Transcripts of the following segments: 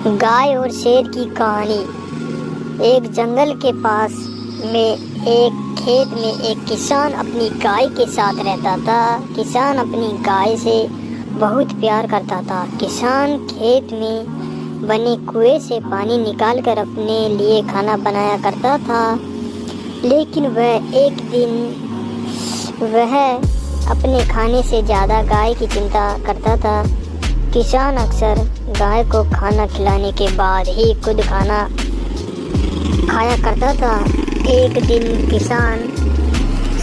गाय और शेर की कहानी। एक जंगल के पास में एक खेत में एक किसान अपनी गाय के साथ रहता था। किसान अपनी गाय से बहुत प्यार करता था। किसान खेत में बने कुएं से पानी निकालकर अपने लिए खाना बनाया करता था। लेकिन एक दिन वह अपने खाने से ज़्यादा गाय की चिंता करता था। किसान अक्सर गाय को खाना खिलाने के बाद ही खुद खाना खाया करता था। एक दिन किसान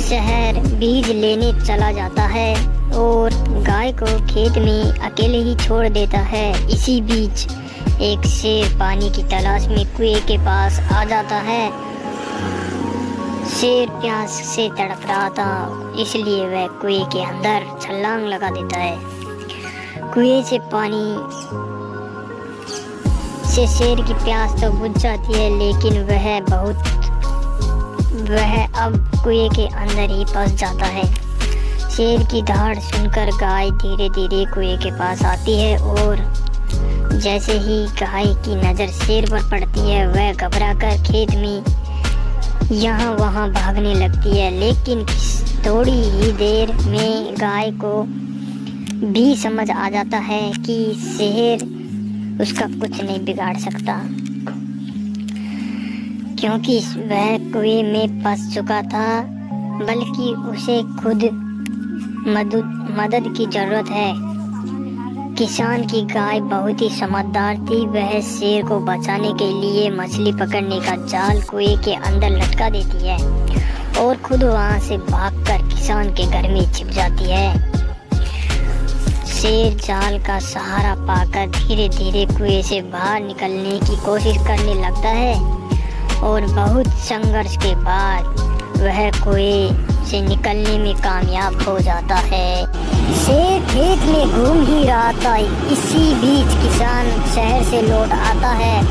शहर बीज लेने चला जाता है और गाय को खेत में अकेले ही छोड़ देता है। इसी बीच एक शेर पानी की तलाश में कुएं के पास आ जाता है। शेर प्यास से तड़प रहा था, इसलिए वह कुएं के अंदर छलांग लगा देता है। कुएं से पानी से शेर की प्यास तो बुझ जाती है, लेकिन वह अब कुएं के अंदर ही फंस जाता है। शेर की दहाड़ सुनकर गाय धीरे धीरे कुएं के पास आती है और जैसे ही गाय की नज़र शेर पर पड़ती है, वह घबराकर खेत में यहाँ वहाँ भागने लगती है। लेकिन थोड़ी ही देर में गाय को भी समझ आ जाता है कि शेर उसका कुछ नहीं बिगाड़ सकता, क्योंकि वह कुएं में फंस चुका था, बल्कि उसे खुद मदद की ज़रूरत है। किसान की गाय बहुत ही समझदार थी। वह शेर को बचाने के लिए मछली पकड़ने का जाल कुएं के अंदर लटका देती है और खुद वहां से भागकर किसान के घर में छिप जाती है। शेर जाल का सहारा पाकर धीरे धीरे कुएं से बाहर निकलने की कोशिश करने लगता है और बहुत संघर्ष के बाद वह कुएं से निकलने में कामयाब हो जाता है। शेर खेत में घूम ही रहा था। इसी बीच किसान शहर से लौट आता है।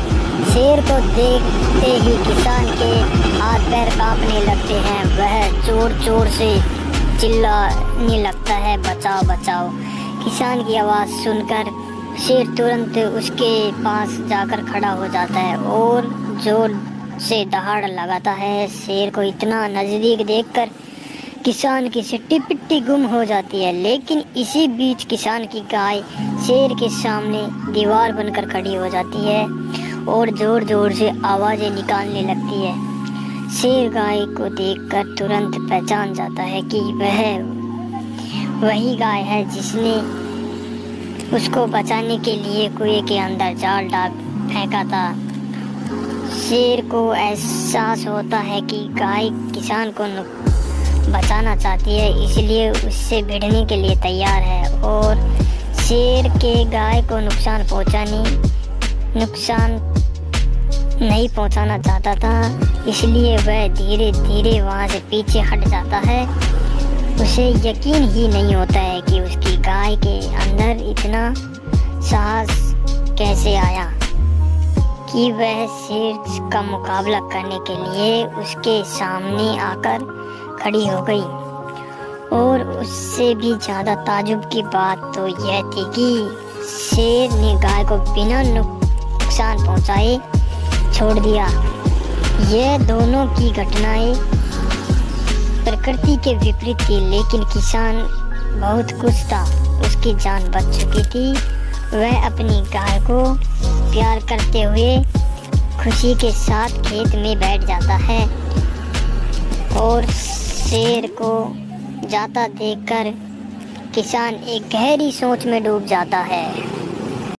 शेर को देखते ही किसान के हाथ पैर कांपने लगते हैं। वह जोर जोर से चिल्लाने लगता है, बचाओ बचाओ। किसान की आवाज़ सुनकर शेर तुरंत उसके पास जाकर खड़ा हो जाता है और जोर से दहाड़ लगाता है। शेर को इतना नज़दीक देखकर किसान की सिट्टी पिट्टी गुम हो जाती है। लेकिन इसी बीच किसान की गाय शेर के सामने दीवार बनकर खड़ी हो जाती है और जोर जोर से आवाज़ें निकालने लगती है। शेर गाय को देखकर तुरंत पहचान जाता है कि वह वही गाय है जिसने उसको बचाने के लिए कुएं के अंदर जाल डाल फेंका था। शेर को एहसास होता है कि गाय किसान को बचाना चाहती है, इसलिए उससे भिड़ने के लिए तैयार है और शेर के गाय को नुकसान नहीं पहुंचाना चाहता था, इसलिए वह धीरे धीरे वहां से पीछे हट जाता है। उसे यकीन ही नहीं होता है कि उसकी गाय के अंदर इतना साहस कैसे आया कि वह शेर का मुकाबला करने के लिए उसके सामने आकर खड़ी हो गई। और उससे भी ज़्यादा ताजुब की बात तो यह थी कि शेर ने गाय को बिना नुकसान पहुंचाए छोड़ दिया। यह दोनों की घटनाएं प्रकृति के विपरीत थी, लेकिन किसान बहुत खुश था। उसकी जान बच चुकी थी। वह अपनी गाय को प्यार करते हुए खुशी के साथ खेत में बैठ जाता है और शेर को जाता देखकर किसान एक गहरी सोच में डूब जाता है।